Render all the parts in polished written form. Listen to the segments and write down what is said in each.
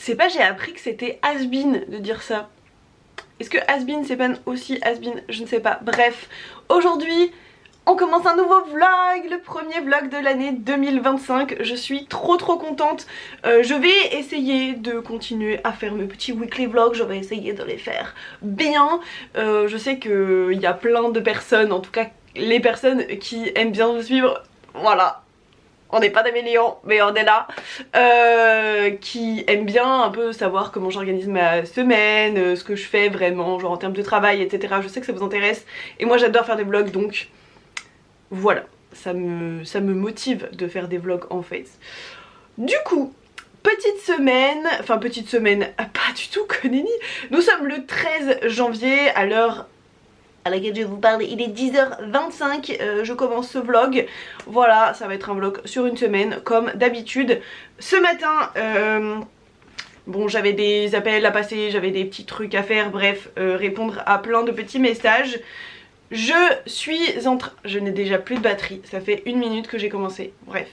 C'est pas j'ai appris que c'était has-been de dire ça. Est-ce que has-been c'est pas aussi has-been? Je ne sais pas. Bref, aujourd'hui on commence un nouveau vlog, le premier vlog de l'année 2025. Je suis trop contente. Je vais essayer de continuer à faire mes petits weekly vlogs. Je vais essayer de les faire bien. Je sais qu'il y a plein de personnes, en tout cas les personnes qui aiment bien me suivre, voilà. On n'est pas des millions, mais on est là. Qui aiment bien un peu savoir comment j'organise ma semaine, ce que je fais vraiment, genre en termes de travail, etc. Je sais que ça vous intéresse. Et moi j'adore faire des vlogs, donc voilà. Ça me motive de faire des vlogs en fait. Du coup, petite semaine, pas du tout que nenni. Nous sommes le 13 janvier à l'heure à laquelle je vous parle, il est 10h25, je commence ce vlog. Voilà, ça va être un vlog sur une semaine comme d'habitude. Ce matin, bon, j'avais des appels à passer, j'avais des petits trucs à faire, bref, répondre à plein de petits messages. Je n'ai déjà plus de batterie, ça fait 1 minute que j'ai commencé, bref.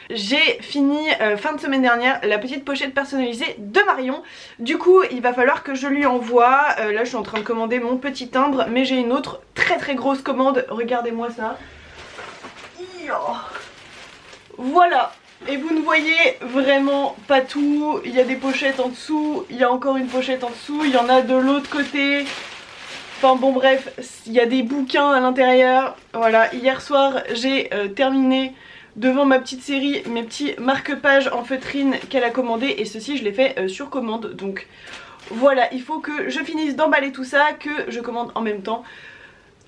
J'ai fini fin de semaine dernière la petite pochette personnalisée de Marion. Du coup il va falloir que je lui envoie. Là je suis en train de commander mon petit timbre, mais j'ai une autre très grosse commande. Regardez-moi ça. Voilà. Et vous ne voyez vraiment pas tout. Il y a des pochettes en dessous, il y a encore une pochette en dessous, il y en a de l'autre côté. Enfin bon bref, il y a des bouquins à l'intérieur. Voilà, hier soir j'ai terminé devant ma petite série, mes petits marque-pages en feutrine qu'elle a commandé, et ceci je l'ai fait sur commande. Donc voilà, il faut que je finisse d'emballer tout ça, que je commande en même temps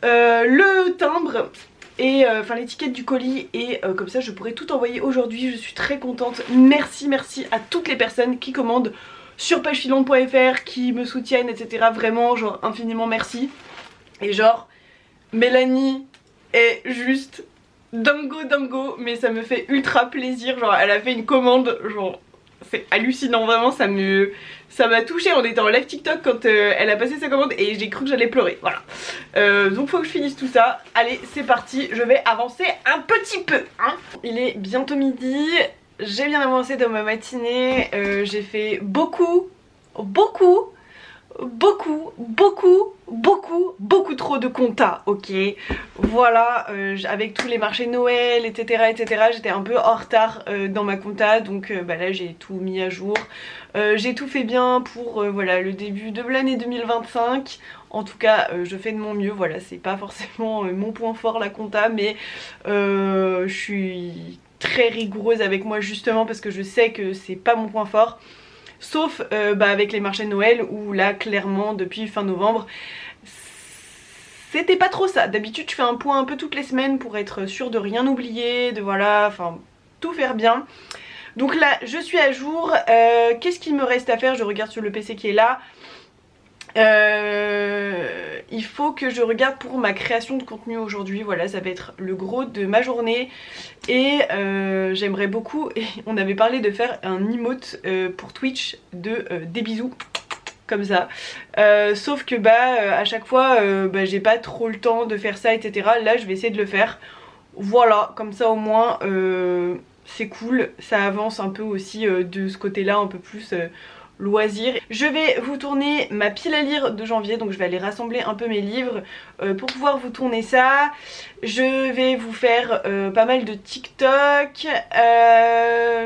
le timbre et enfin l'étiquette du colis, et comme ça je pourrai tout envoyer aujourd'hui. Je suis très contente. Merci à toutes les personnes qui commandent sur pagefilonde.fr, qui me soutiennent, etc. Vraiment, genre infiniment merci. Et genre Mélanie est juste dingo, mais ça me fait ultra plaisir. Genre elle a fait une commande, genre c'est hallucinant, vraiment ça m'a touchée. On était en live TikTok quand elle a passé sa commande et j'ai cru que j'allais pleurer, voilà. Donc faut que je finisse tout ça. Allez c'est parti, je vais avancer un petit peu hein. Il est bientôt midi, j'ai bien avancé dans ma matinée, j'ai fait beaucoup trop de compta, ok. Voilà, avec tous les marchés Noël, etc. J'étais un peu en retard dans ma compta, donc bah là j'ai tout mis à jour. J'ai tout fait bien pour voilà, le début de l'année 2025. En tout cas je fais de mon mieux, voilà, c'est pas forcément mon point fort la compta, mais je suis très rigoureuse avec moi justement parce que je sais que c'est pas mon point fort. Sauf bah avec les marchés de Noël où là clairement depuis fin novembre c'était pas trop ça. D'habitude je fais un point un peu toutes les semaines pour être sûre de rien oublier, de voilà, enfin tout faire bien. Donc là je suis à jour. Qu'est-ce qu'il me reste à faire? Je regarde sur le PC qui est là. Il faut que je regarde pour ma création de contenu aujourd'hui. Voilà, ça va être le gros de ma journée. Et j'aimerais beaucoup, et on avait parlé de faire un emote pour Twitch de des bisous comme ça, sauf que bah à chaque fois bah, j'ai pas trop le temps de faire ça, etc. Là je vais essayer de le faire. Voilà, comme ça au moins c'est cool, ça avance un peu aussi de ce côté là, un peu plus loisir. Je vais vous tourner ma pile à lire de janvier, donc je vais aller rassembler un peu mes livres pour pouvoir vous tourner ça. Je vais vous faire pas mal de TikTok.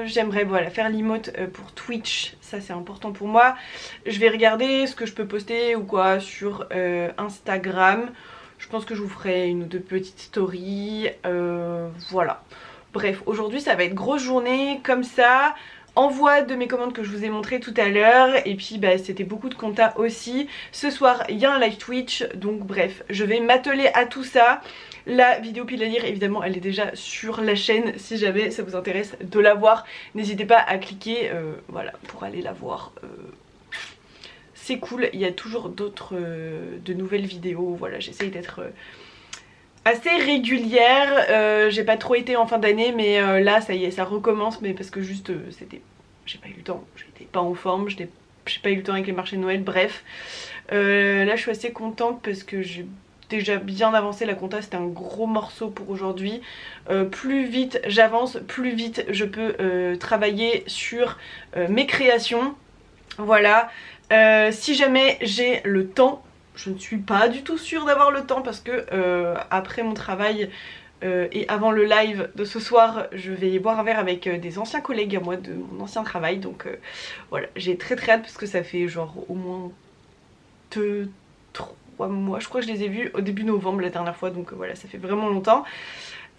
J'aimerais voilà, faire l'emote pour Twitch, ça c'est important pour moi. Je vais regarder ce que je peux poster ou quoi sur Instagram. Je pense que je vous ferai une ou deux petites stories, voilà. Bref, aujourd'hui ça va être grosse journée comme ça. Envoi de mes commandes que je vous ai montré tout à l'heure, et puis bah, c'était beaucoup de compta aussi. Ce soir il y a un live Twitch, donc bref je vais m'atteler à tout ça. La vidéo pile à lire évidemment elle est déjà sur la chaîne, si jamais ça vous intéresse de la voir n'hésitez pas à cliquer voilà, pour aller la voir. C'est cool, il y a toujours d'autres de nouvelles vidéos, voilà, j'essaye d'être assez régulière. J'ai pas trop été en fin d'année, mais là ça y est, ça recommence, mais parce que juste j'ai pas eu le temps, j'étais pas en forme, j'ai pas eu le temps avec les marchés de Noël, bref. Là je suis assez contente parce que j'ai déjà bien avancé la compta, c'était un gros morceau pour aujourd'hui. Plus vite j'avance, plus vite je peux travailler sur mes créations. Voilà, si jamais j'ai le temps, je ne suis pas du tout sûre d'avoir le temps parce que après mon travail et avant le live de ce soir, je vais boire un verre avec des anciens collègues à moi de mon ancien travail. Donc voilà, j'ai très hâte parce que ça fait genre au moins 2-3 mois. Je crois que je les ai vus au début novembre la dernière fois, donc voilà, ça fait vraiment longtemps.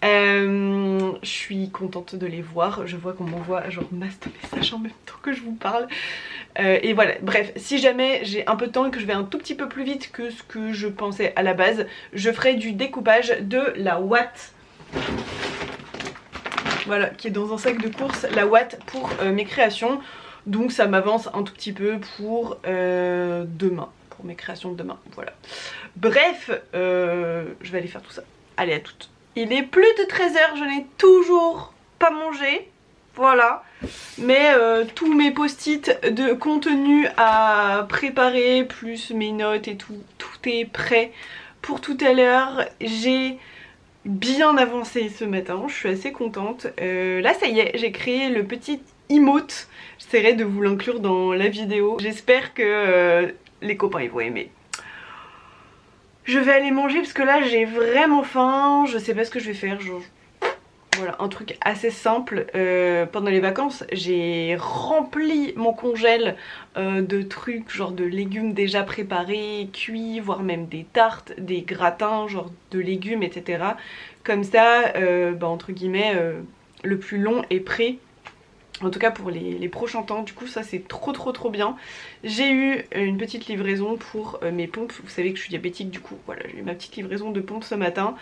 Je suis contente de les voir. Je vois qu'on m'envoie genre masse de messages en même temps que je vous parle. Et voilà, bref, si jamais j'ai un peu de temps et que je vais un tout petit peu plus vite que ce que je pensais à la base, je ferai du découpage de la Watt. Voilà, qui est dans un sac de course, la Watt pour mes créations. Donc ça m'avance un tout petit peu pour demain, pour mes créations de demain, voilà. Bref, je vais aller faire tout ça. Allez, à toutes. Il est plus de 13 h, je n'ai toujours pas mangé. Voilà, mais tous mes post-it de contenu à préparer, plus mes notes et tout, tout est prêt pour tout à l'heure. J'ai bien avancé ce matin, je suis assez contente. Là ça y est, j'ai créé le petit emote, j'essaierai de vous l'inclure dans la vidéo. J'espère que les copains ils vont aimer. Je vais aller manger parce que là j'ai vraiment faim, je sais pas ce que je vais faire, voilà, un truc assez simple. Pendant les vacances, j'ai rempli mon congèle de trucs, genre de légumes déjà préparés, cuits, voire même des tartes, des gratins, genre de légumes, etc. Comme ça, bah, entre guillemets, le plus long est prêt. En tout cas pour les prochains temps, du coup ça c'est trop bien. J'ai eu une petite livraison pour mes pompes, vous savez que je suis diabétique, du coup voilà, j'ai eu ma petite livraison de pompes ce matin.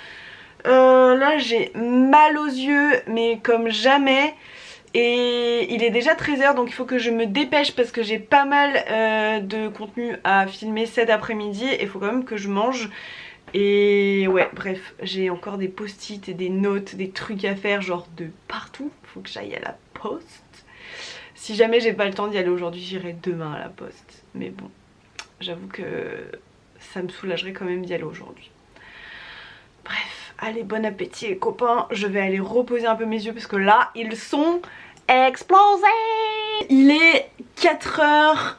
Là j'ai mal aux yeux mais comme jamais, et il est déjà 13 h donc il faut que je me dépêche parce que j'ai pas mal de contenu à filmer cet après-midi et il faut quand même que je mange. Et ouais, bref, j'ai encore des post-it et des notes, des trucs à faire genre de partout. Faut que j'aille à la poste. Si jamais j'ai pas le temps d'y aller aujourd'hui, j'irai demain à la poste. Mais bon, j'avoue que ça me soulagerait quand même d'y aller aujourd'hui. Bref, allez, bon appétit les copains. Je vais aller reposer un peu mes yeux parce que là, ils sont explosés. Il est 4h48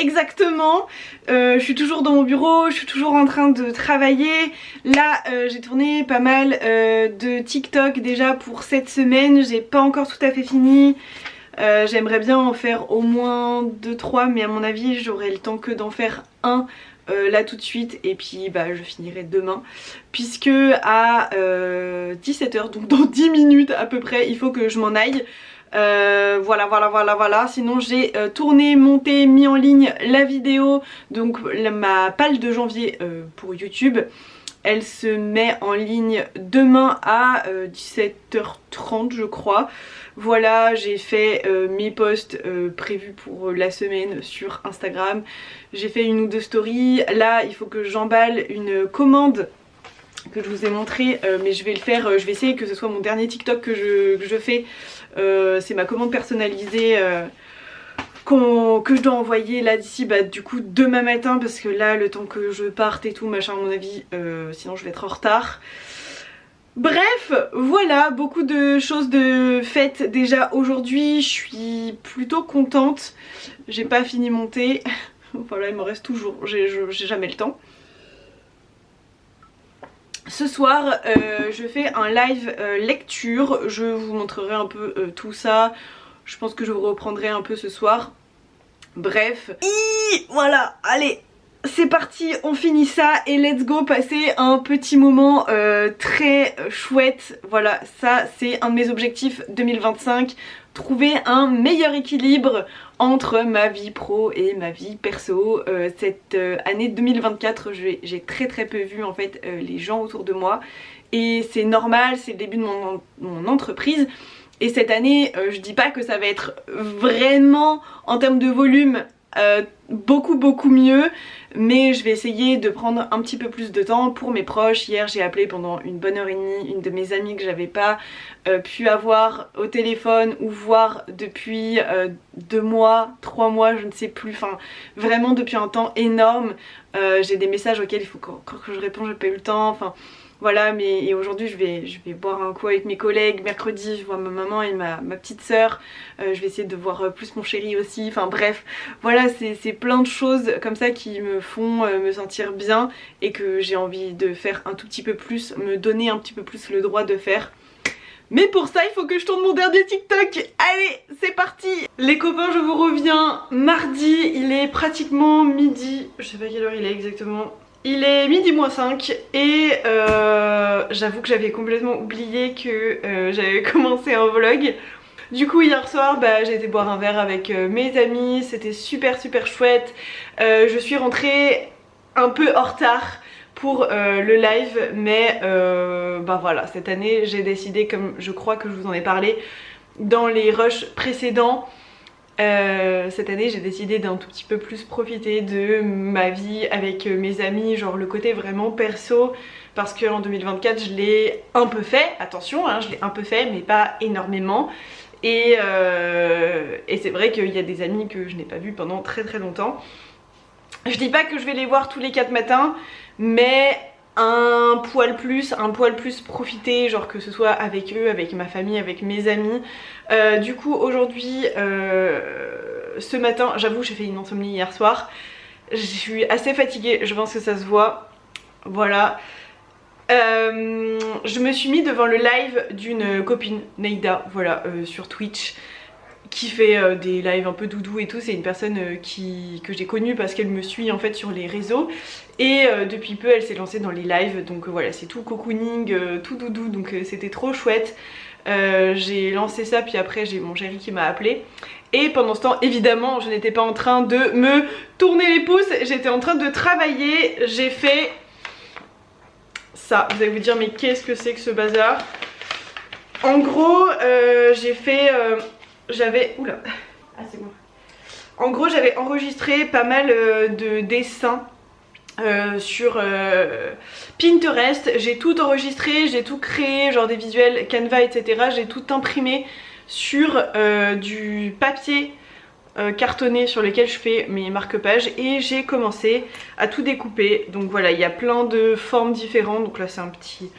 exactement. Je suis toujours dans mon bureau, je suis toujours en train de travailler. Là j'ai tourné pas mal de TikTok déjà pour cette semaine. J'ai pas encore tout à fait fini. J'aimerais bien en faire au moins 2-3 mais à mon avis j'aurai le temps que d'en faire un là tout de suite et puis bah je finirai demain puisque à 17 h, donc dans 10 minutes à peu près, il faut que je m'en aille. Voilà. Sinon j'ai tourné, monté, mis en ligne la vidéo, donc ma palle de janvier pour YouTube. Elle se met en ligne demain à 17h30 je crois. Voilà, j'ai fait mes posts prévus pour la semaine sur Instagram. J'ai fait 1 ou 2 stories. Là il faut que j'emballe une commande que je vous ai montré, mais je vais le faire, je vais essayer que ce soit mon dernier TikTok que je fais. C'est ma commande personnalisée que je dois envoyer là d'ici du coup demain matin parce que là le temps que je parte et tout machin à mon avis, sinon je vais être en retard. Bref, voilà, beaucoup de choses de faites déjà aujourd'hui, je suis plutôt contente. J'ai pas fini mon thé, voilà il me reste toujours, j'ai jamais le temps. Ce soir je fais un live lecture, je vous montrerai un peu tout ça. Je pense que je vous reprendrai un peu ce soir. Bref, voilà, allez, c'est parti, on finit ça et let's go passer un petit moment très chouette. Voilà, ça c'est un de mes objectifs 2025. Trouver un meilleur équilibre entre ma vie pro et ma vie perso. Cette année 2024, j'ai très peu vu en fait les gens autour de moi. Et c'est normal, c'est le début de mon entreprise. Et cette année, je dis pas que ça va être vraiment en termes de volume beaucoup mieux, mais je vais essayer de prendre un petit peu plus de temps pour mes proches. Hier j'ai appelé pendant une bonne heure et demie une de mes amies que j'avais pas pu avoir au téléphone ou voir depuis 2 mois, 3 mois, je ne sais plus, enfin vraiment depuis un temps énorme. J'ai des messages auxquels il faut que je réponde, j'ai pas eu le temps, enfin Voilà, mais aujourd'hui je vais boire un coup avec mes collègues. Mercredi, je vois ma maman et ma petite sœur. Je vais essayer de voir plus mon chéri aussi. Enfin bref, voilà, c'est plein de choses comme ça qui me font me sentir bien et que j'ai envie de faire un tout petit peu plus, me donner un petit peu plus le droit de faire. Mais pour ça, il faut que je tourne mon dernier TikTok. Allez, c'est parti. Les copains, je vous reviens mardi. Il est pratiquement midi. Je sais pas quelle heure il est exactement. Il est midi moins 5 et j'avoue que j'avais complètement oublié que j'avais commencé un vlog. Du coup hier soir j'ai été boire un verre avec mes amis, c'était super chouette. Je suis rentrée un peu en retard pour le live, mais voilà, cette année j'ai décidé, comme je crois que je vous en ai parlé dans les rushs précédents, cette année j'ai décidé d'un tout petit peu plus profiter de ma vie avec mes amis, genre le côté vraiment perso, parce qu'en 2024 je l'ai un peu fait, attention hein, je l'ai un peu fait mais pas énormément, et c'est vrai qu'il y a des amis que je n'ai pas vus pendant très longtemps. Je dis pas que je vais les voir tous les 4 matins, mais un poil plus profiter, genre que ce soit avec eux, avec ma famille, avec mes amis. Du coup aujourd'hui, ce matin, j'avoue j'ai fait une insomnie hier soir. Je suis assez fatiguée, je pense que ça se voit. Voilà. Je me suis mis devant le live d'une copine, Neida, voilà, sur Twitch, qui fait des lives un peu doudou et tout. C'est une personne que j'ai connue parce qu'elle me suit en fait sur les réseaux, et depuis peu elle s'est lancée dans les lives, donc voilà, c'est tout cocooning, tout doudou, donc c'était trop chouette. J'ai lancé ça, puis après j'ai mon chéri qui m'a appelé, et pendant ce temps évidemment je n'étais pas en train de me tourner les pouces, j'étais en train de travailler. J'ai fait ça, vous allez vous dire mais qu'est-ce que c'est que ce bazar. En gros j'ai fait j'avais... Oula. Ah c'est bon. En gros j'avais enregistré pas mal de dessins sur Pinterest. J'ai tout enregistré, j'ai tout créé, genre des visuels, Canva, etc. J'ai tout imprimé sur du papier cartonné sur lequel je fais mes marque-pages, et j'ai commencé à tout découper. Donc voilà, il y a plein de formes différentes. Donc là c'est un petit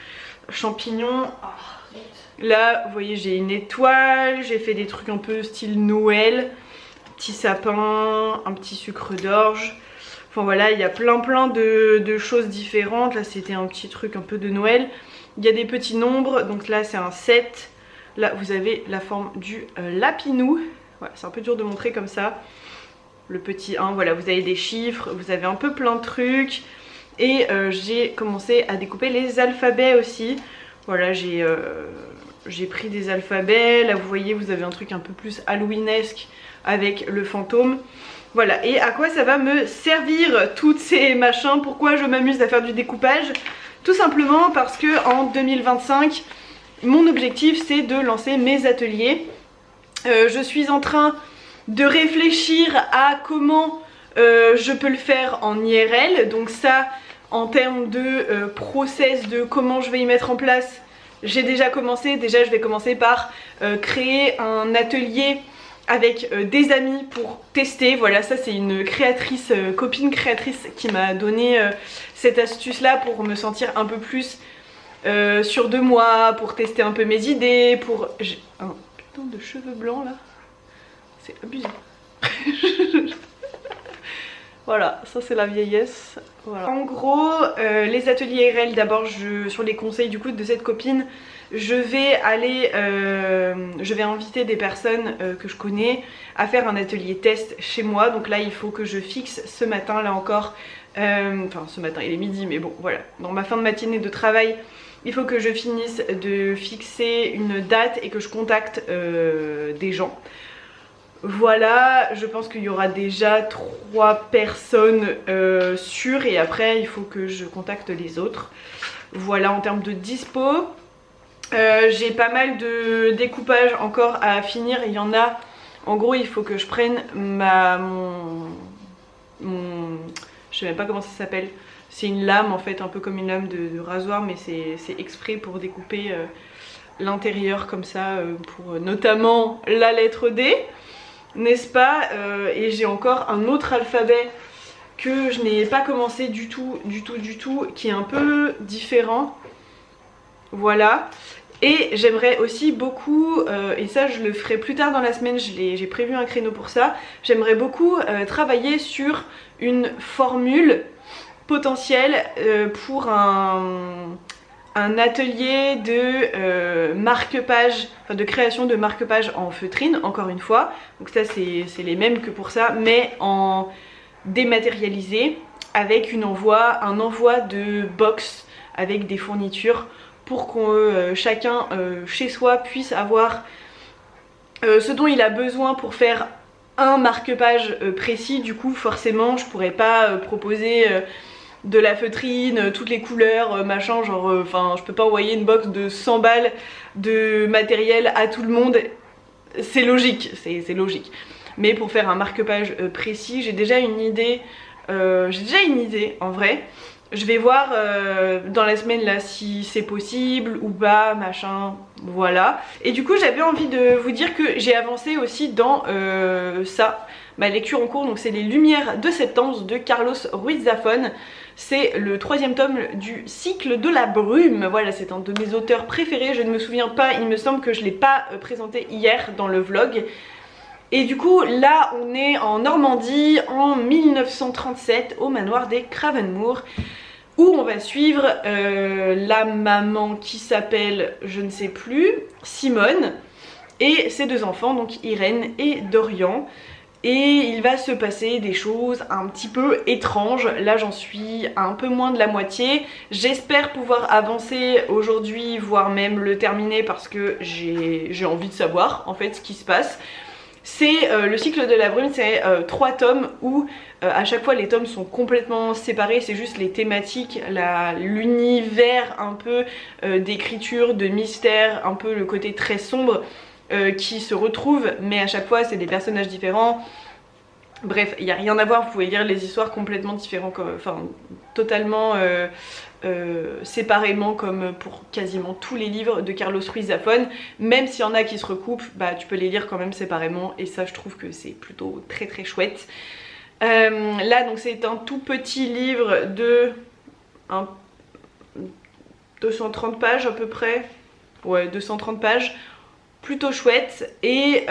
champignon. Oh. Là vous voyez j'ai une étoile, j'ai fait des trucs un peu style Noël, un petit sapin, un petit sucre d'orge. Enfin voilà, il y a plein de choses différentes. Là c'était un petit truc un peu de Noël. Il y a des petits nombres, donc là c'est un 7. Là vous avez la forme du lapinou. Voilà, c'est un peu dur de montrer comme ça. Le petit 1, voilà, vous avez des chiffres, vous avez un peu plein de trucs. Et j'ai commencé à découper les alphabets aussi. Voilà, j'ai pris des alphabets. Là vous voyez, vous avez un truc un peu plus halloweenesque avec le fantôme. Voilà, et à quoi ça va me servir toutes ces machins? Pourquoi je m'amuse à faire du découpage? Tout simplement parce que en 2025, mon objectif c'est de lancer mes ateliers. Je suis en train de réfléchir à comment je peux le faire en IRL. Donc ça, en termes de process, de comment je vais y mettre en place, j'ai déjà commencé. Déjà je vais commencer par créer un atelier avec des amis pour tester. Voilà, ça c'est une créatrice, copine créatrice qui m'a donné cette astuce là pour me sentir un peu plus sûre de moi, pour tester un peu mes idées, pour... J'ai un putain de cheveux blancs là, c'est abusé. Voilà, ça c'est la vieillesse. Voilà. En gros, les ateliers IRL, d'abord sur les conseils du coup de cette copine, je vais inviter des personnes que je connais à faire un atelier test chez moi. Donc là il faut que je fixe ce matin, là encore, enfin ce matin il est midi, mais bon voilà, dans ma fin de matinée de travail, il faut que je finisse de fixer une date et que je contacte des gens. Voilà, je pense qu'il y aura déjà 3 personnes sûres, et après il faut que je contacte les autres. Voilà, en termes de dispo, j'ai pas mal de découpage encore à finir. Il y en a, en gros il faut que je prenne je sais même pas comment ça s'appelle. C'est une lame en fait, un peu comme une lame de rasoir, mais c'est exprès pour découper l'intérieur comme ça, pour notamment la lettre D, n'est-ce pas? Et j'ai encore un autre alphabet que je n'ai pas commencé du tout, qui est un peu différent. Voilà. Et j'aimerais aussi beaucoup, et ça je le ferai plus tard dans la semaine, j'ai prévu un créneau pour ça, j'aimerais beaucoup travailler sur une formule potentielle pour un atelier de marque-page, enfin de création de marque-page en feutrine, encore une fois. Donc ça c'est les mêmes que pour ça, mais en dématérialisé, avec un envoi de box avec des fournitures pour que chacun chez soi puisse avoir ce dont il a besoin pour faire un marque-page précis. Du coup forcément je pourrais pas proposer de la feutrine, toutes les couleurs, machin, genre enfin je peux pas envoyer une box de 100 balles de matériel à tout le monde, c'est logique, c'est logique. Mais pour faire un marque-page précis, j'ai déjà une idée en vrai. Je vais voir dans la semaine là si c'est possible ou pas, machin, voilà. Et du coup j'avais envie de vous dire que j'ai avancé aussi dans ça, ma lecture en cours, donc c'est Les Lumières de septembre de Carlos Ruiz Zafón. C'est le 3e tome du cycle de la brume, voilà, c'est un de mes auteurs préférés, je ne me souviens pas, il me semble que je ne l'ai pas présenté hier dans le vlog. Et du coup là on est en Normandie en 1937 au manoir des Cravenmoor, où on va suivre la maman qui s'appelle, je ne sais plus, Simone, et ses 2 enfants, donc Irène et Dorian. Et il va se passer des choses un petit peu étranges. Là j'en suis à un peu moins de la moitié. J'espère pouvoir avancer aujourd'hui, voire même le terminer, parce que j'ai envie de savoir en fait ce qui se passe. C'est le cycle de la brume, c'est 3 tomes où à chaque fois les tomes sont complètement séparés, c'est juste les thématiques, l'univers un peu d'écriture, de mystère, un peu le côté très sombre qui se retrouvent, mais à chaque fois c'est des personnages différents. Bref, il n'y a rien à voir, vous pouvez lire les histoires complètement différentes, enfin totalement séparément, comme pour quasiment tous les livres de Carlos Ruiz Zafón. Même s'il y en a qui se recoupent, bah tu peux les lire quand même séparément, et ça je trouve que c'est plutôt très très chouette. Là donc c'est un tout petit livre de 230 pages à peu près, ouais 230 pages, plutôt chouette. Et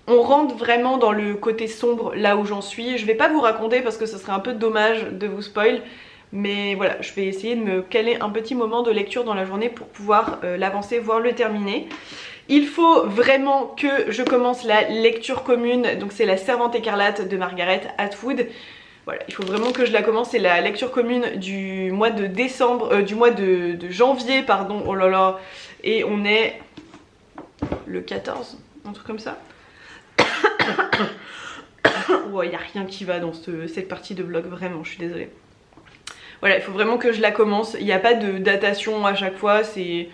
on rentre vraiment dans le côté sombre là où j'en suis. Je vais pas vous raconter parce que ce serait un peu dommage de vous spoil, mais voilà, je vais essayer de me caler un petit moment de lecture dans la journée pour pouvoir l'avancer, voire le terminer. Il faut vraiment que je commence la lecture commune, donc c'est La Servante écarlate de Margaret Atwood. Voilà, il faut vraiment que je la commence, c'est la lecture commune du mois de décembre, du mois de janvier, pardon, oh là là, et on est le 14, un truc comme ça. Ouais, il n'y a rien qui va dans cette partie de vlog, vraiment, je suis désolée. Voilà, il faut vraiment que je la commence, il n'y a pas de datation à chaque fois, c'est...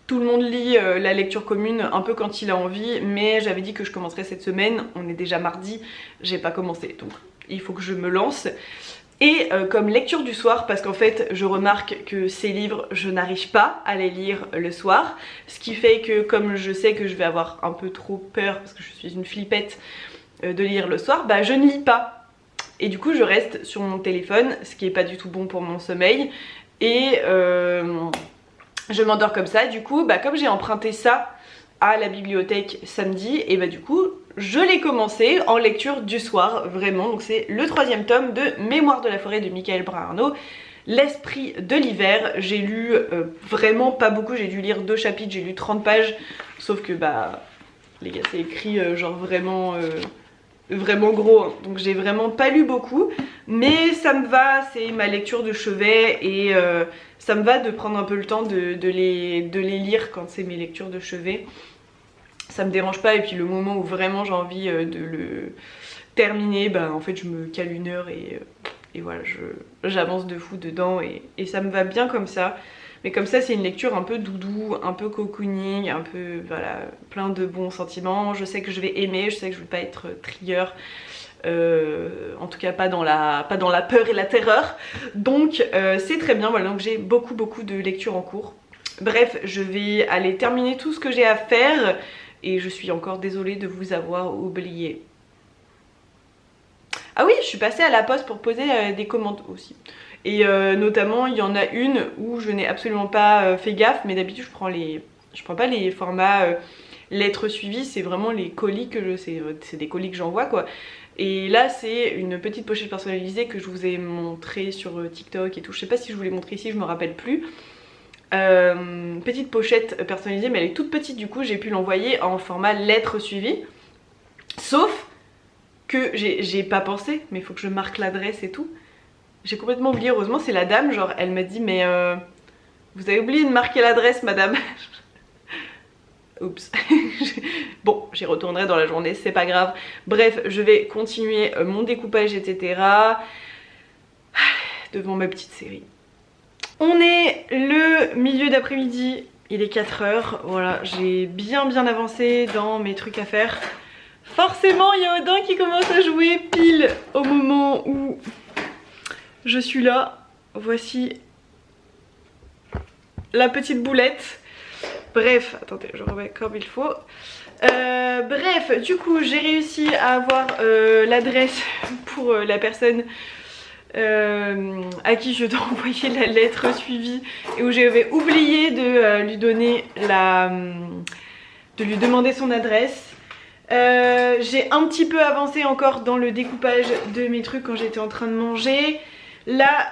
Tout le monde lit la lecture commune un peu quand il a envie, mais j'avais dit que je commencerais cette semaine, on est déjà mardi, j'ai pas commencé, donc il faut que je me lance. Et comme lecture du soir, parce qu'en fait je remarque que ces livres je n'arrive pas à les lire le soir, ce qui fait que comme je sais que je vais avoir un peu trop peur parce que je suis une flippette de lire le soir, bah je ne lis pas. Et du coup je reste sur mon téléphone, ce qui est pas du tout bon pour mon sommeil, et je m'endors comme ça. Du coup bah comme j'ai emprunté ça à la bibliothèque samedi, et bah du coup je l'ai commencé en lecture du soir, vraiment. Donc c'est le 3e tome de Mémoires de la forêt de Michael Brun-Arnaud, L'esprit de l'hiver. J'ai lu vraiment pas beaucoup, j'ai dû lire 2 chapitres, j'ai lu 30 pages, sauf que bah les gars c'est écrit genre vraiment vraiment gros, hein. Donc j'ai vraiment pas lu beaucoup, mais ça me va, c'est ma lecture de chevet, et ça me va de prendre un peu le temps de les lire quand c'est mes lectures de chevet. Ça me dérange pas, et puis le moment où vraiment j'ai envie de le terminer, bah en fait je me cale 1 heure et voilà, j'avance de fou dedans, et ça me va bien comme ça. Mais comme ça c'est une lecture un peu doudou, un peu cocooning, un peu voilà, plein de bons sentiments. Je sais que je vais aimer, je sais que je vais pas être trigger, en tout cas pas dans la peur et la terreur. Donc c'est très bien, voilà, donc j'ai beaucoup de lectures en cours. Bref, je vais aller terminer tout ce que j'ai à faire, et je suis encore désolée de vous avoir oublié. Ah oui, je suis passée à la poste pour poser des commandes aussi. Et notamment il y en a une où je n'ai absolument pas fait gaffe, mais d'habitude je prends pas les formats lettres suivies, c'est vraiment les colis c'est des colis que j'envoie quoi. Et là c'est une petite pochette personnalisée que je vous ai montré sur TikTok et tout, je sais pas si je vous l'ai montré ici, je me rappelle plus. Petite pochette personnalisée, mais elle est toute petite, du coup j'ai pu l'envoyer en format lettres suivies. Sauf que j'ai pas pensé, mais il faut que je marque l'adresse et tout. J'ai complètement oublié, heureusement c'est la dame, genre elle m'a dit mais vous avez oublié de marquer l'adresse madame. Oups. Bon, j'y retournerai dans la journée, c'est pas grave. Bref, je vais continuer mon découpage, etc. Devant ma petite série. On est le milieu d'après-midi, il est 4h. Voilà, j'ai bien avancé dans mes trucs à faire. Forcément, il y a Odin qui commence à jouer pile au moment où je suis là. Voici la petite boulette. Bref, attendez, je remets comme il faut. Bref, du coup, j'ai réussi à avoir l'adresse pour la personne à qui je dois envoyer la lettre suivie et où j'avais oublié de lui donner de lui demander son adresse. J'ai un petit peu avancé encore dans le découpage de mes trucs quand j'étais en train de manger. Là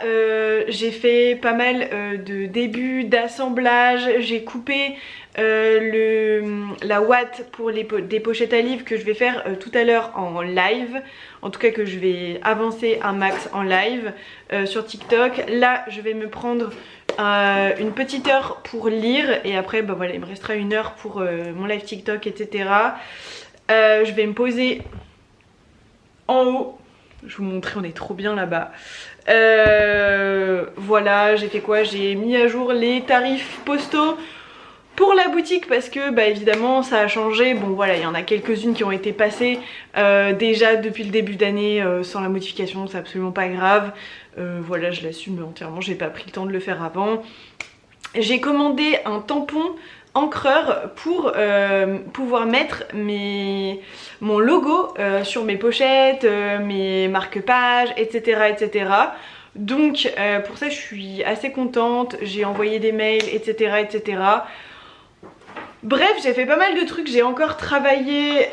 j'ai fait pas mal de débuts d'assemblage, j'ai coupé la ouate pour des pochettes à livres que je vais faire tout à l'heure en live, en tout cas que je vais avancer un max en live sur TikTok. Là je vais me prendre une petite heure pour lire et après bah voilà, il me restera une heure pour mon live TikTok, etc. Je vais me poser en haut, je vais vous montrer, on est trop bien là-bas. Voilà, j'ai fait quoi? J'ai mis à jour les tarifs postaux pour la boutique parce que bah évidemment ça a changé. Bon voilà, il y en a quelques-unes qui ont été passées déjà depuis le début d'année sans la modification, c'est absolument pas grave. Voilà, je l'assume entièrement, j'ai pas pris le temps de le faire avant. J'ai commandé un tampon encreur pour pouvoir mettre mon logo sur mes pochettes, mes marque-pages, etc., etc. Donc pour ça je suis assez contente, j'ai envoyé des mails, etc., etc. Bref, j'ai fait pas mal de trucs, j'ai encore travaillé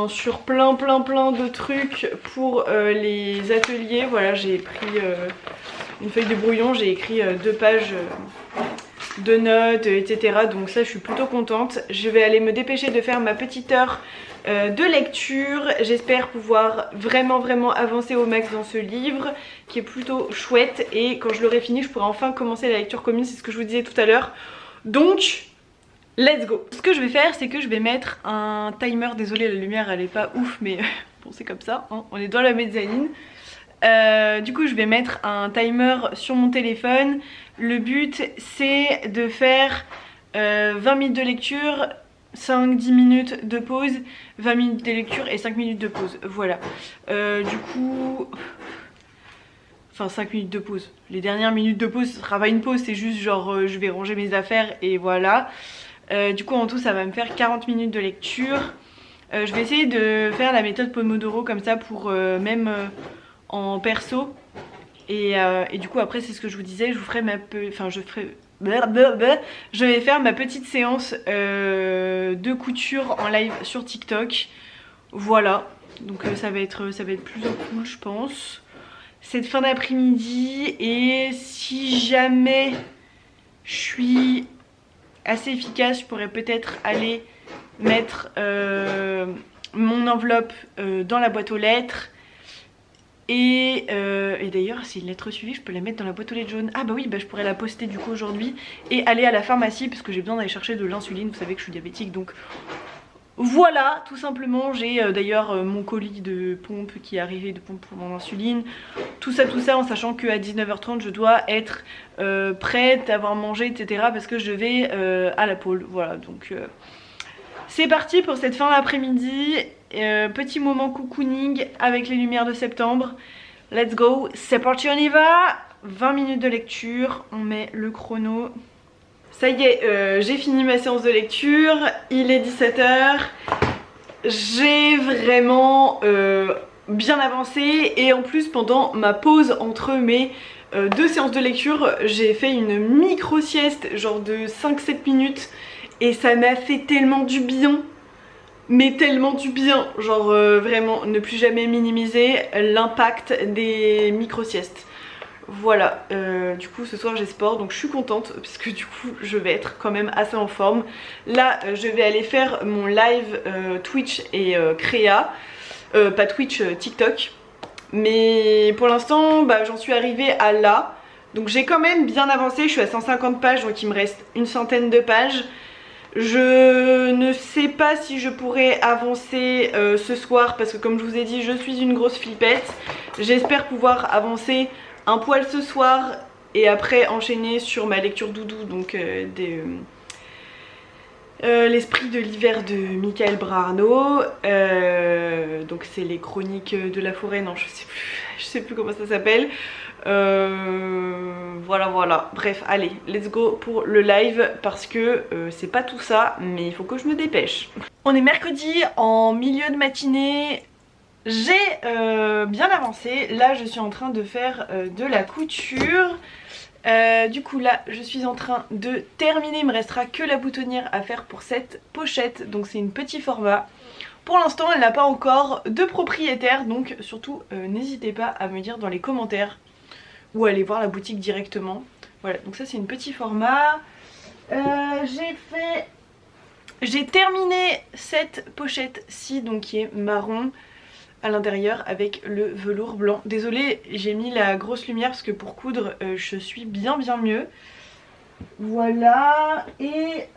sur plein de trucs pour les ateliers. Voilà, j'ai pris une feuille de brouillon, j'ai écrit 2 pages de notes, etc. Donc ça je suis plutôt contente. Je vais aller me dépêcher de faire ma petite heure de lecture. J'espère pouvoir vraiment avancer au max dans ce livre qui est plutôt chouette, et quand je l'aurai fini je pourrai enfin commencer la lecture commune, c'est ce que je vous disais tout à l'heure. Donc let's go. Ce que je vais faire c'est que je vais mettre un timer, désolée la lumière elle est pas ouf mais bon c'est comme ça hein, on est dans la mezzanine. Du coup je vais mettre un timer sur mon téléphone. Le but c'est de faire 20 minutes de lecture, 5-10 minutes de pause, 20 minutes de lecture et 5 minutes de pause. Voilà. Du coup... Enfin 5 minutes de pause. Les dernières minutes de pause ce sera pas une pause, c'est juste genre je vais ranger mes affaires et voilà. Du coup en tout ça va me faire 40 minutes de lecture. Je vais essayer de faire la méthode Pomodoro comme ça pour même en perso. Et du coup après c'est ce que je vous disais, je vous ferai je vais faire ma petite séance de couture en live sur TikTok. Voilà, donc ça va être plutôt cool je pense. Cette fin d'après-midi, et si jamais je suis assez efficace, je pourrais peut-être aller mettre mon enveloppe dans la boîte aux lettres. Et d'ailleurs si une lettre suivie je peux la mettre dans la boîte aux lettres jaune. Ah bah oui, bah je pourrais la poster du coup aujourd'hui et aller à la pharmacie parce que j'ai besoin d'aller chercher de l'insuline. Vous savez que je suis diabétique donc voilà, tout simplement. J'ai d'ailleurs mon colis de pompe qui est arrivé, de pompe pour mon insuline. Tout ça en sachant qu'à 19h30 je dois être prête, avoir mangé, etc. parce que je vais à la pôle. Voilà, donc c'est parti pour cette fin d'après-midi. Petit moment cocooning avec les lumières de septembre. Let's go, c'est parti, on y va. 20 minutes de lecture, on met le chrono. Ça y est, j'ai fini ma séance de lecture, il est 17h. J'ai vraiment bien avancé, et en plus pendant ma pause entre mes 2 séances de lecture. J'ai fait une micro sieste genre de 5-7 minutes et ça m'a fait tellement du bien. Mais tellement du bien, genre vraiment ne plus jamais minimiser l'impact des micro-siestes. Voilà, du coup ce soir j'ai sport donc je suis contente parce que du coup je vais être quand même assez en forme. Là je vais aller faire mon live Twitch et Créa, pas Twitch, TikTok. Mais pour l'instant bah, j'en suis arrivée à là. Donc j'ai quand même bien avancé, je suis à 150 pages donc il me reste une centaine de pages. Je ne sais pas si je pourrais avancer ce soir parce que comme je vous ai dit je suis une grosse flippette. J'espère pouvoir avancer un poil ce soir et après enchaîner sur ma lecture doudou donc l'esprit de l'hiver de Michael Brarno. Donc c'est les chroniques de la forêt, non je sais plus comment ça s'appelle. Voilà, bref, allez, let's go pour le live parce que c'est pas tout ça, mais il faut que je me dépêche. On est mercredi en milieu de matinée, j'ai bien avancé. Là je suis en train de faire de la couture. Du coup là je suis en train de terminer, il me restera que la boutonnière à faire pour cette pochette, donc c'est une petit format. Pour l'instant elle n'a pas encore de propriétaire, donc surtout n'hésitez pas à me dire dans les commentaires ou aller voir la boutique directement. Voilà, donc ça c'est une petit format. J'ai terminé cette pochette-ci, donc qui est marron à l'intérieur avec le velours blanc. Désolée, j'ai mis la grosse lumière parce que pour coudre, je suis bien mieux. Voilà, et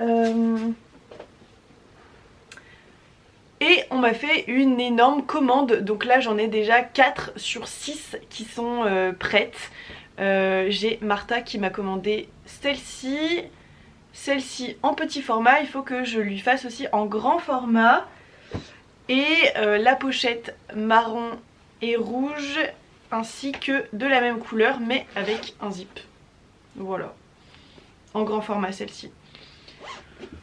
on m'a fait une énorme commande, donc là j'en ai déjà 4 sur 6 qui sont prêtes. J'ai Martha qui m'a commandé celle-ci en petit format, il faut que je lui fasse aussi en grand format. Et la pochette marron et rouge ainsi que de la même couleur mais avec un zip. Voilà, en grand format celle-ci.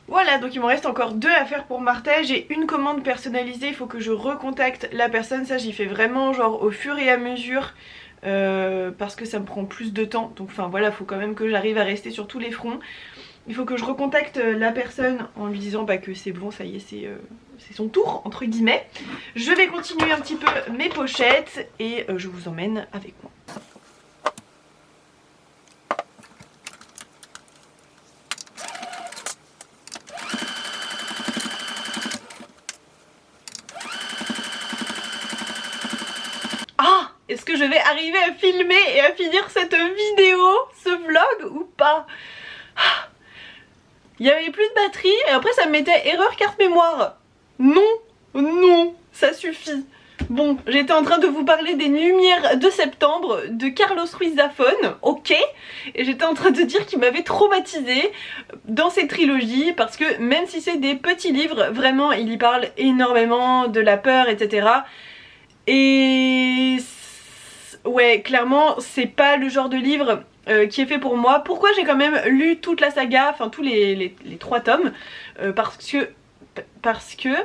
Voilà, donc il m'en reste encore 2 à faire pour Martha. J'ai une commande personnalisée, il faut que je recontacte la personne. Ça j'y fais vraiment genre au fur et à mesure parce que ça me prend plus de temps. Donc enfin voilà, il faut quand même que j'arrive à rester sur tous les fronts. Il faut que je recontacte la personne en lui disant bah, que c'est bon, ça y est, c'est son tour entre guillemets. Je vais continuer un petit peu mes pochettes et je vous emmène avec moi. Ah, est-ce que je vais arriver à filmer et à finir cette vidéo, ce vlog ou pas? Il n'y avait plus de batterie et après ça me mettait erreur carte mémoire. Non, ça suffit. Bon, j'étais en train de vous parler des Lumières de septembre de Carlos Ruiz Zafón, ok. Et j'étais en train de dire qu'il m'avait traumatisée dans cette trilogie parce que même si c'est des petits livres, vraiment il y parle énormément de la peur, etc. Et ouais, clairement c'est pas le genre de livre qui est fait pour moi. Pourquoi j'ai quand même lu toute la saga, enfin tous les 3 tomes, parce que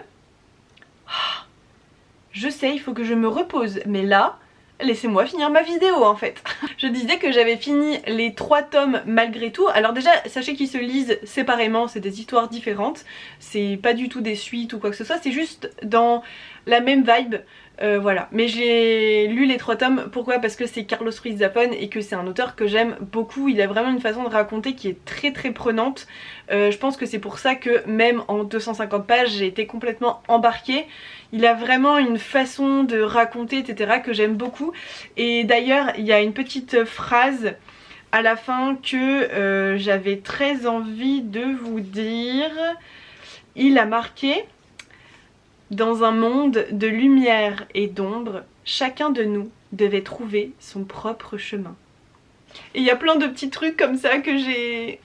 je sais, il faut que je me repose, mais là laissez-moi finir ma vidéo en fait. Je disais que j'avais fini les 3 tomes malgré tout. Alors déjà sachez qu'ils se lisent séparément, c'est des histoires différentes, c'est pas du tout des suites ou quoi que ce soit, c'est juste dans la même vibe. Voilà, mais j'ai lu les 3 tomes, pourquoi? Parce que c'est Carlos Ruiz Zafón et que c'est un auteur que j'aime beaucoup. Il a vraiment une façon de raconter qui est très prenante. Je pense que c'est pour ça que même en 250 pages j'ai été complètement embarquée. Il a vraiment une façon de raconter, etc. que j'aime beaucoup. Et d'ailleurs il y a une petite phrase à la fin que j'avais très envie de vous dire. Il a marqué: dans un monde de lumière et d'ombre, chacun de nous devait trouver son propre chemin. Et il y a plein de petits trucs comme ça que j'ai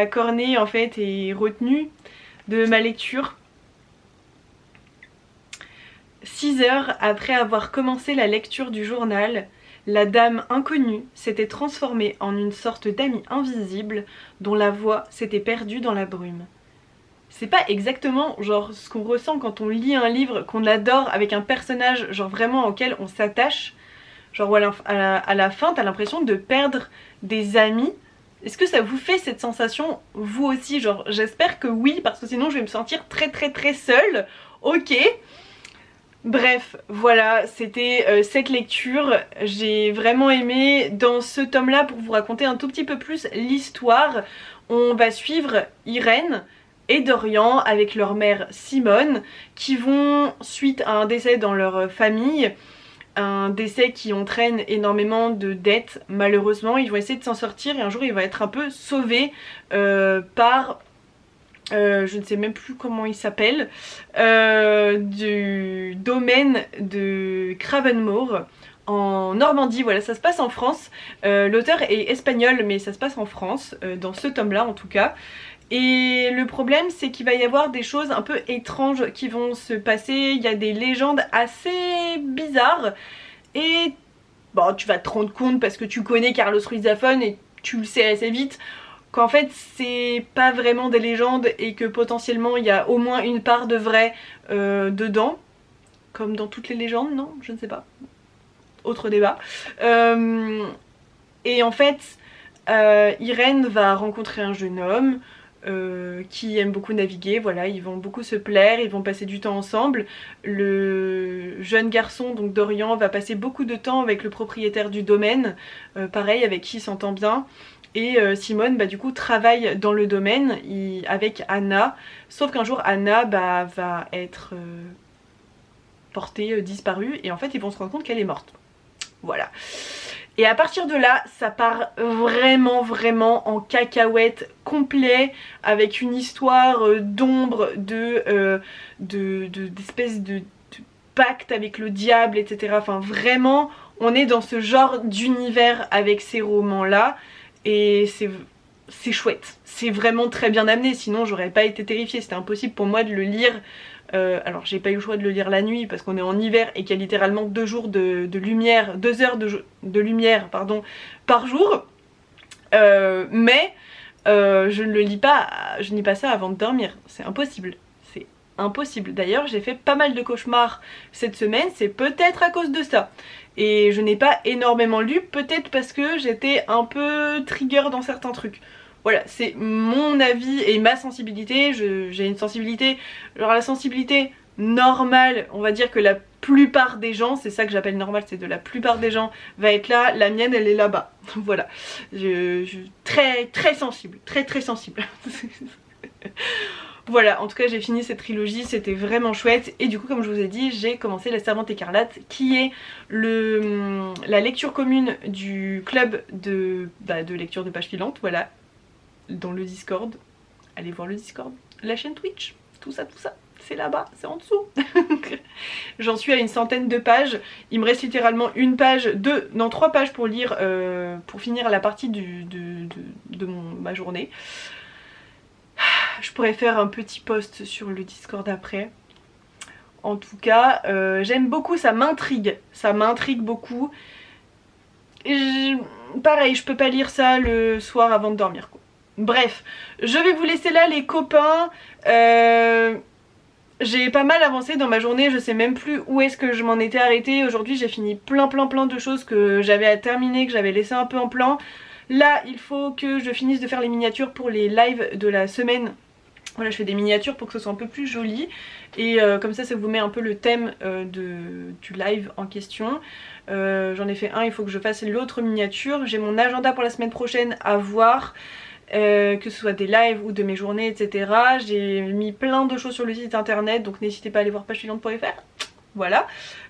corné en fait et retenu de ma lecture. 6 heures après avoir commencé la lecture du journal, la dame inconnue s'était transformée en une sorte d'amie invisible dont la voix s'était perdue dans la brume. C'est pas exactement genre ce qu'on ressent quand on lit un livre qu'on adore avec un personnage genre vraiment auquel on s'attache. Genre à la fin t'as l'impression de perdre des amis. Est-ce que ça vous fait cette sensation vous aussi? Genre j'espère que oui, parce que sinon je vais me sentir très seule. Ok. Bref, voilà, c'était cette lecture. J'ai vraiment aimé. Dans ce tome-là, pour vous raconter un tout petit peu plus l'histoire, on va suivre Irène et Dorian avec leur mère Simone qui vont, suite à un décès dans leur famille, un décès qui entraîne énormément de dettes, malheureusement, ils vont essayer de s'en sortir et un jour ils vont être un peu sauvés par... je ne sais même plus comment il s'appelle, du domaine de Cravenmoor en Normandie. Voilà, ça se passe en France. L'auteur est espagnol mais ça se passe en France, dans ce tome là en tout cas. Et le problème c'est qu'il va y avoir des choses un peu étranges qui vont se passer. Il y a des légendes assez bizarres et bon, tu vas te rendre compte parce que tu connais Carlos Ruiz Zafón et tu le sais assez vite qu'en fait c'est pas vraiment des légendes et que potentiellement il y a au moins une part de vrai dedans, comme dans toutes les légendes, non? Je ne sais pas, autre débat. Et en fait Irène va rencontrer un jeune homme qui aime beaucoup naviguer, voilà, ils vont beaucoup se plaire, ils vont passer du temps ensemble. Le jeune garçon, donc Dorian, va passer beaucoup de temps avec le propriétaire du domaine, pareil, avec qui il s'entend bien. Et Simone bah, du coup travaille dans le domaine avec Anna, sauf qu'un jour Anna bah, va être portée disparue et en fait ils vont se rendre compte qu'elle est morte. Voilà. Et à partir de là, ça part vraiment en cacahuète complet, avec une histoire d'ombre, d'espèce de pacte avec le diable, etc. Enfin vraiment, on est dans ce genre d'univers avec ces romans-là. Et c'est chouette, c'est vraiment très bien amené, sinon j'aurais pas été terrifiée, c'était impossible pour moi de le lire. Alors j'ai pas eu le choix de le lire la nuit parce qu'on est en hiver et qu'il y a littéralement 2 jours de lumière, 2 heures de lumière pardon, par jour. Mais je ne le lis pas, je ne lis pas ça avant de dormir, c'est impossible. C'est impossible. D'ailleurs j'ai fait pas mal de cauchemars cette semaine, c'est peut-être à cause de ça. Et je n'ai pas énormément lu, peut-être parce que j'étais un peu trigger dans certains trucs. Voilà, c'est mon avis et ma sensibilité. J'ai une sensibilité, genre la sensibilité normale, on va dire que la plupart des gens, c'est ça que j'appelle normal, c'est de la plupart des gens va être là, la mienne elle est là-bas. Voilà, je très sensible, très sensible. Voilà, en tout cas j'ai fini cette trilogie, c'était vraiment chouette. Et du coup comme je vous ai dit, j'ai commencé La Servante écarlate, qui est la lecture commune du club de lecture de pages filantes, voilà, dans le Discord. Allez voir le Discord, la chaîne Twitch, tout ça, c'est là-bas, c'est en dessous. J'en suis à une centaine de pages, il me reste littéralement une page, 3 pages pour lire, pour finir la partie de ma journée. Je pourrais faire un petit post sur le Discord après. En tout cas, j'aime beaucoup, ça m'intrigue beaucoup. Pareil, je peux pas lire ça le soir avant de dormir, quoi. Bref, je vais vous laisser là les copains. J'ai pas mal avancé dans ma journée, je sais même plus où est-ce que je m'en étais arrêtée. Aujourd'hui j'ai fini plein de choses que j'avais à terminer, que j'avais laissé un peu en plan. Là il faut que je finisse de faire les miniatures pour les lives de la semaine. Voilà, je fais des miniatures pour que ce soit un peu plus joli. Et comme ça vous met un peu le thème du live en question. J'en ai fait un, il faut que je fasse l'autre miniature. J'ai mon agenda pour la semaine prochaine à voir. Que ce soit des lives ou de mes journées, etc. J'ai mis plein de choses sur le site internet, donc n'hésitez pas à aller voir pagefilante.fr. Voilà.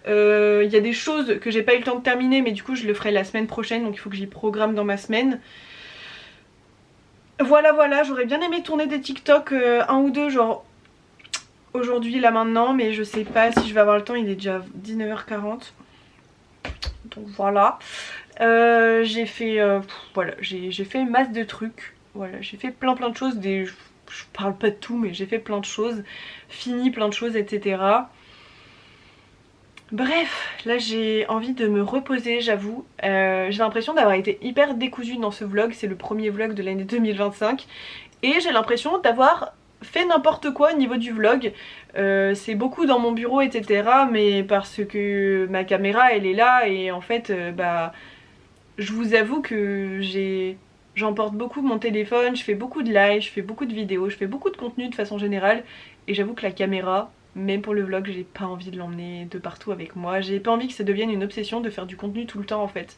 Il y a des choses que j'ai pas eu le temps de terminer, mais du coup je le ferai la semaine prochaine, donc il faut que j'y programme dans ma semaine. Voilà, j'aurais bien aimé tourner des TikTok, un ou deux, genre aujourd'hui, là maintenant, mais je sais pas si je vais avoir le temps, il est déjà 19h40. Donc voilà. J'ai fait, voilà, j'ai fait masse de trucs. Voilà, j'ai fait plein de choses, je parle pas de tout mais j'ai fait plein de choses, fini plein de choses, etc. Bref, là j'ai envie de me reposer, j'avoue. J'ai l'impression d'avoir été hyper décousue dans ce vlog, c'est le premier vlog de l'année 2025. Et j'ai l'impression d'avoir fait n'importe quoi au niveau du vlog. C'est beaucoup dans mon bureau etc, mais parce que ma caméra elle est là et en fait bah je vous avoue que j'emporte beaucoup mon téléphone, je fais beaucoup de live, je fais beaucoup de vidéos, je fais beaucoup de contenu de façon générale et j'avoue que la caméra, même pour le vlog, j'ai pas envie de l'emmener de partout avec moi, j'ai pas envie que ça devienne une obsession de faire du contenu tout le temps en fait.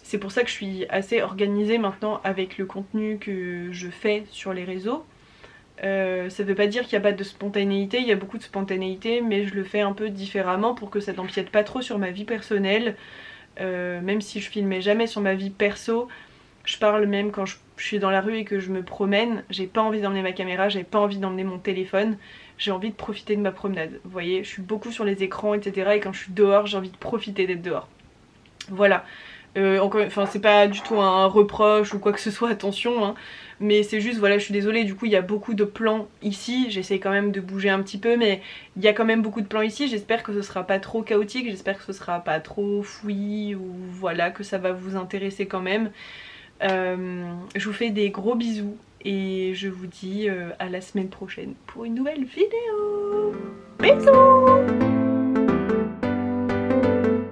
C'est pour ça que je suis assez organisée maintenant avec le contenu que je fais sur les réseaux. Ça veut pas dire qu'il n'y a pas de spontanéité, il y a beaucoup de spontanéité, mais je le fais un peu différemment pour que ça n'empiète pas trop sur ma vie personnelle. Même si je filmais jamais sur ma vie perso, je parle même quand je suis dans la rue et que je me promène, j'ai pas envie d'emmener ma caméra, j'ai pas envie d'emmener mon téléphone, j'ai envie de profiter de ma promenade. Vous voyez, je suis beaucoup sur les écrans etc et quand je suis dehors j'ai envie de profiter d'être dehors. Voilà. Enfin c'est pas du tout un reproche ou quoi que ce soit, attention hein, mais c'est juste voilà je suis désolée, du coup il y a beaucoup de plans ici, j'essaie quand même de bouger un petit peu mais il y a quand même beaucoup de plans ici, j'espère que ce sera pas trop chaotique, j'espère que ce sera pas trop fouillis ou voilà que ça va vous intéresser quand même. Je vous fais des gros bisous et je vous dis à la semaine prochaine pour une nouvelle vidéo. Bisous.